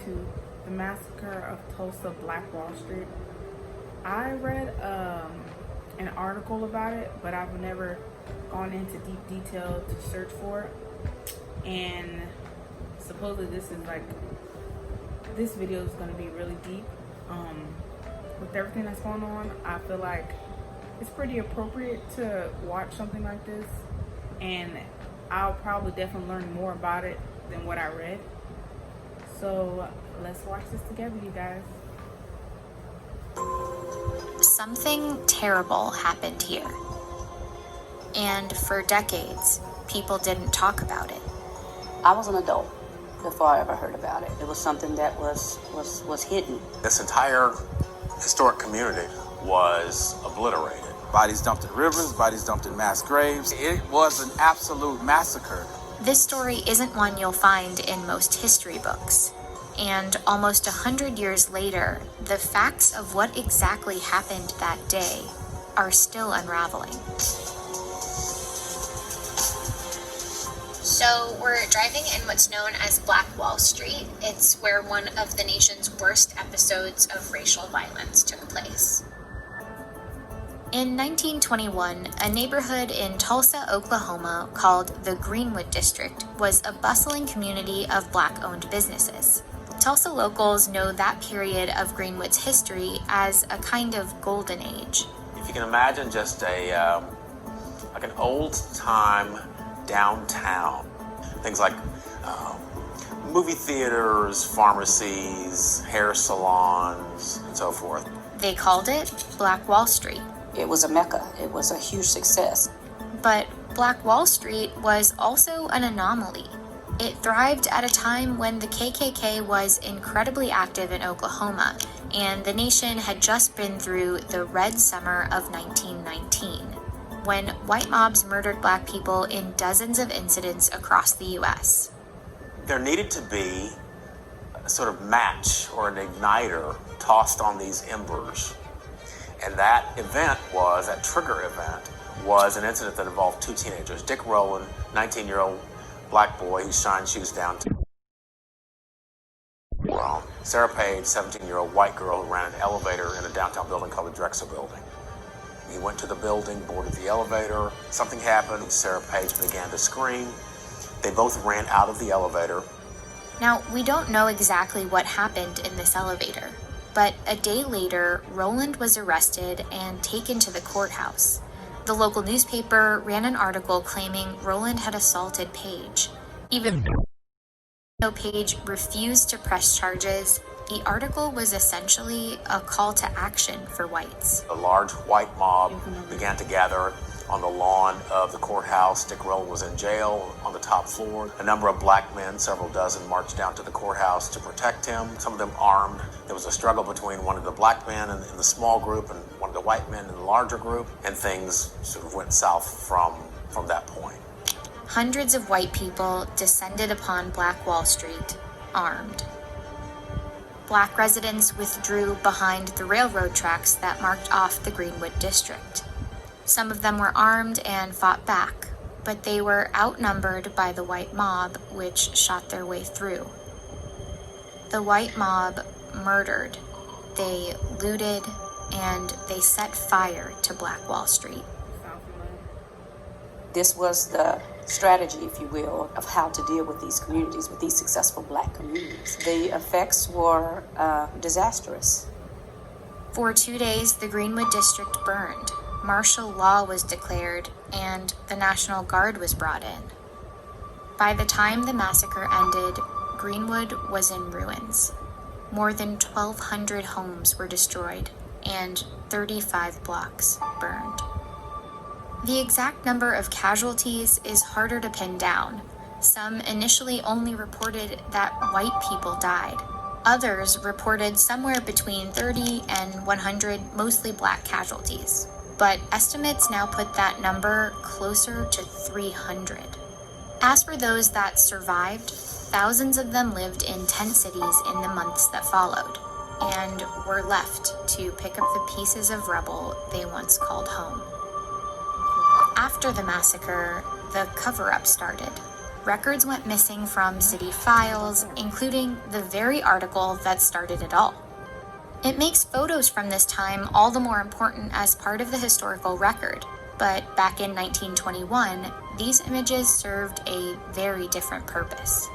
to the massacre of Tulsa, Black Wall Street. I read an article about it, but I've never gone into deep detail to search for it. And supposedly this video is going to be really deep. With everything that's going on, I feel like it's pretty appropriate to watch something like this, and I'll probably definitely learn more about it than what I read. So let's watch this together, you guys. Something terrible happened here. And for decades, people didn't talk about it. I was an adult before I ever heard about it. It was something that was hidden. This entire historic community was obliterated. Bodies dumped in rivers, bodies dumped in mass graves. It was an absolute massacre. This story isn't one you'll find in most history books. And almost 100 years later, the facts of what exactly happened that day are still unraveling. So we're driving in what's known as Black Wall Street. It's where one of the nation's worst episodes of racial violence took place. In 1921, a neighborhood in Tulsa, Oklahoma called the Greenwood District was a bustling community of Black-owned businesses. Tulsa locals know that period of Greenwood's history as a kind of golden age. If you can imagine just like an old-time downtown, things like movie theaters, pharmacies, hair salons, and so forth. They called it Black Wall Street. It was a mecca. It was a huge success. But Black Wall Street was also an anomaly. It thrived at a time when the KKK was incredibly active in Oklahoma, and the nation had just been through the Red Summer of 1919, when white mobs murdered Black people in dozens of incidents across the U.S. There needed to be a sort of match or an igniter tossed on these embers. And that trigger event was an incident that involved two teenagers, Dick Rowland, 19-year-old Black boy who shined shoes down to Sarah Page, 17-year-old white girl who ran an elevator in a downtown building called the Drexel Building. He went to the building, boarded the elevator. Something happened. Sarah Page began to scream. They both ran out of the elevator. Now, we don't know exactly what happened in this elevator, but a day later, Rowland was arrested and taken to the courthouse. The local newspaper ran an article claiming Rowland had assaulted Page. Even though Page refused to press charges, the article was essentially a call to action for whites. A large white mob began to gather on the lawn of the courthouse. Dick Rowland was in jail on the top floor. A number of Black men, several dozen, marched down to the courthouse to protect him, some of them armed. There was a struggle between one of the Black men in the small group and one of the white men in the larger group, and things sort of went south from that point. Hundreds of white people descended upon Black Wall Street, armed. Black residents withdrew behind the railroad tracks that marked off the Greenwood District. Some of them were armed and fought back, but they were outnumbered by the white mob, which shot their way through. The white mob murdered, they looted, and they set fire to Black Wall Street. This was the strategy, if you will, of how to deal with these communities, with these successful Black communities. The effects were disastrous. For 2 days, the Greenwood District burned. Martial law was declared, and the National Guard was brought in. By the time the massacre ended, Greenwood was in ruins. More than 1,200 homes were destroyed, and 35 blocks burned. The exact number of casualties is harder to pin down. Some initially only reported that white people died. Others reported somewhere between 30 and 100 mostly Black casualties. But estimates now put that number closer to 300. As for those that survived, thousands of them lived in tent cities in the months that followed, and were left to pick up the pieces of rubble they once called home. After the massacre, the cover-up started. records went missing from city files, including the very article that started it all. It makes photos from this time all the more important as part of the historical record, but back in 1921, these images served a very different purpose.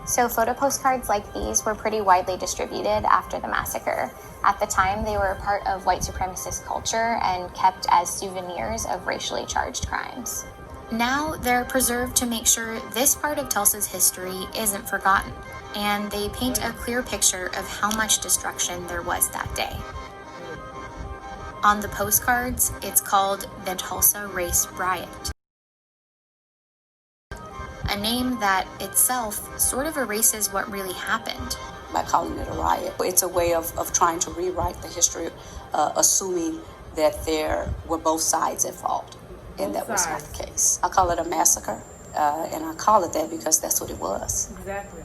So photo postcards like these were pretty widely distributed after the massacre. At the time, they were a part of white supremacist culture and kept as souvenirs of racially charged crimes. Now they're preserved to make sure this part of Tulsa's history isn't forgotten, and they paint a clear picture of how much destruction there was that day. On the postcards, it's called the Tulsa Race Riot, a name that itself sort of erases what really happened. By calling it a riot, it's a way of trying to rewrite the history, assuming that there were both sides at fault, and that was not the case. I call it a massacre, and I call it that because that's what it was. Exactly.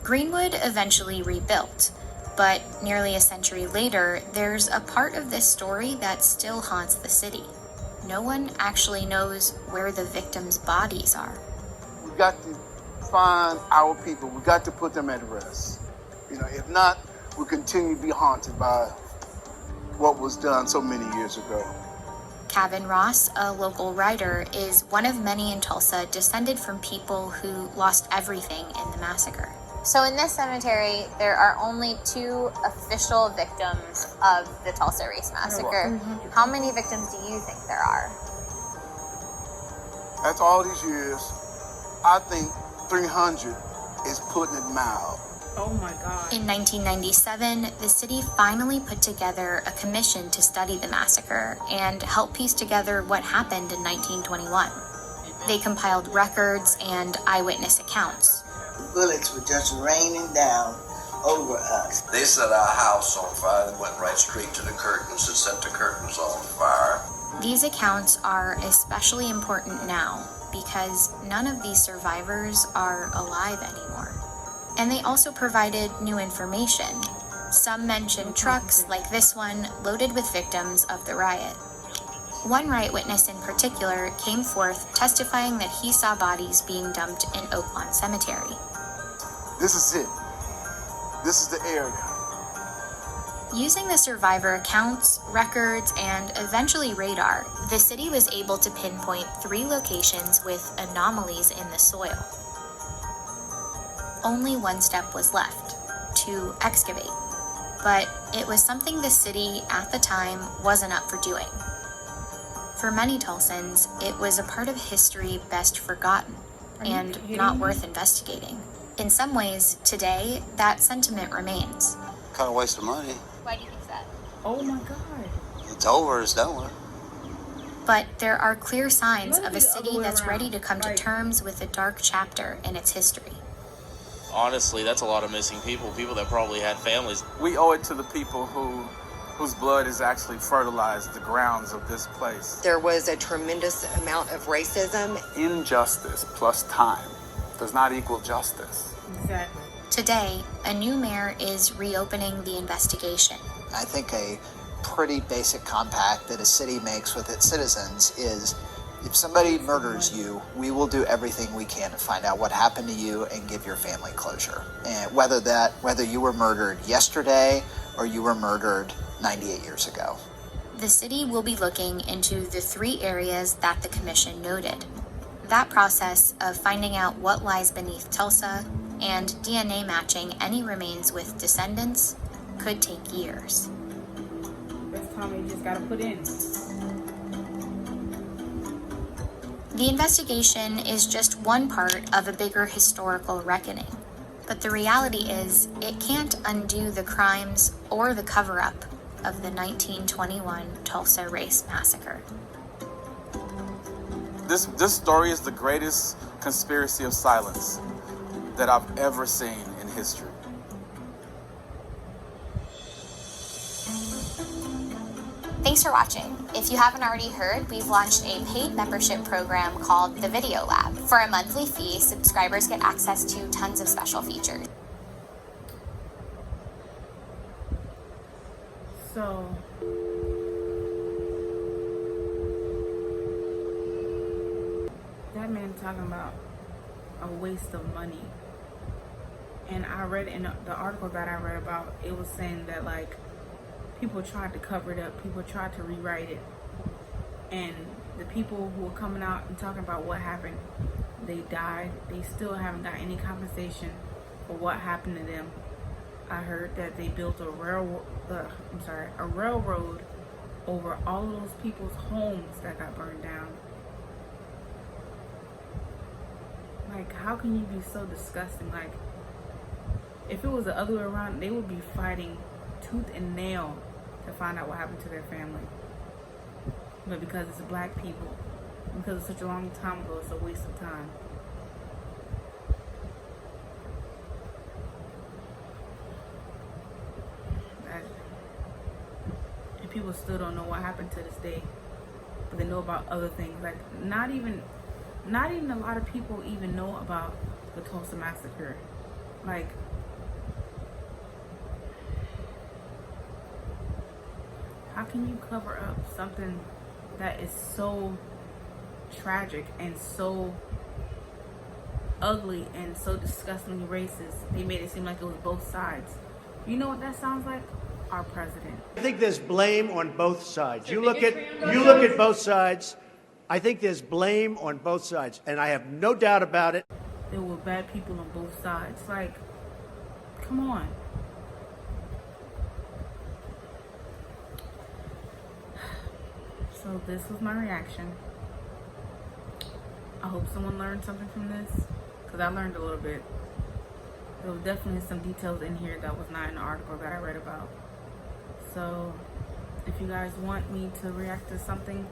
Greenwood eventually rebuilt, but nearly a century later, there's a part of this story that still haunts the city. No one actually knows where the victims' bodies are. We've got to find our people. We've got to put them at rest. If not, we'll continue to be haunted by what was done so many years ago. Kevin Ross, a local writer, is one of many in Tulsa descended from people who lost everything in the massacre. So in this cemetery, there are only 2 official victims of the Tulsa Race Massacre. How many victims do you think there are? After all these years, I think 300 is putting it mild. Oh my God. In 1997, the city finally put together a commission to study the massacre and help piece together what happened in 1921. They compiled records and eyewitness accounts. Bullets were just raining down over us. They set our house on fire and went right straight to the curtains and set the curtains on fire. These accounts are especially important now because none of these survivors are alive anymore. And they also provided new information. Some mentioned trucks like this one loaded with victims of the riot. One riot witness in particular came forth testifying that he saw bodies being dumped in Oaklawn Cemetery. This is it. This is the area. Using the survivor accounts, records, and eventually radar, the city was able to pinpoint 3 locations with anomalies in the soil. Only one step was left: to excavate. But it was something the city at the time wasn't up for doing. For many Tulsans, it was a part of history best forgotten and not worth investigating. In some ways, today, that sentiment remains. Kind of waste of money. Why do you think that? Oh my God. It's over, it's done. But there are clear signs Let of it a be the other city way that's around. ready to come to Right. terms with a dark chapter in its history. Honestly, that's a lot of missing people that probably had families. We owe it to the people whose blood has actually fertilized the grounds of this place. There was a tremendous amount of racism. Injustice plus time does not equal justice. Exactly. Today, a new mayor is reopening the investigation. I think a pretty basic compact that a city makes with its citizens is, if somebody murders you, we will do everything we can to find out what happened to you and give your family closure. And whether you were murdered yesterday or you were murdered 98 years ago. The city will be looking into the 3 areas that the commission noted. That process of finding out what lies beneath Tulsa and DNA matching any remains with descendants could take years. That's time you just gotta put in. The investigation is just one part of a bigger historical reckoning, but the reality is it can't undo the crimes or the cover-up of the 1921 Tulsa Race Massacre. This story is the greatest conspiracy of silence that I've ever seen in history. Thanks for watching. If you haven't already heard, we've launched a paid membership program called the Video Lab. For a monthly fee, subscribers get access to tons of special features. So that man talking about a waste of money. And I read in the article that I read about, it was saying that like people tried to cover it up, people tried to rewrite it, and the people who were coming out and talking about what happened, they died. They still haven't got any compensation for what happened to them. I heard that they built a railroad over all of those people's homes that got burned down. Like, how can you be so disgusting? Like, if it was the other way around, they would be fighting tooth and nail to find out what happened to their family. But because it's black people, because it's such a long time ago, it's a waste of time. And people still don't know what happened to this day, but they know about other things. Like, not even a lot of people even know about the Tulsa Massacre. Like, how can you cover up something that is so tragic and so ugly and so disgustingly racist? They made it seem like it was both sides. You know what that sounds like? Our president. I think there's blame on both sides. You look at both sides. I think there's blame on both sides, and I have no doubt about it. There were bad people on both sides. Like, come on. So this was my reaction. I hope someone learned something from this, because I learned a little bit. There was definitely some details in here that was not in the article that I read about. So if you guys want me to react to something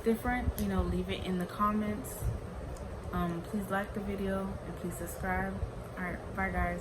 different, you know, leave it in the comments. Please like the video and please subscribe. All right, bye guys.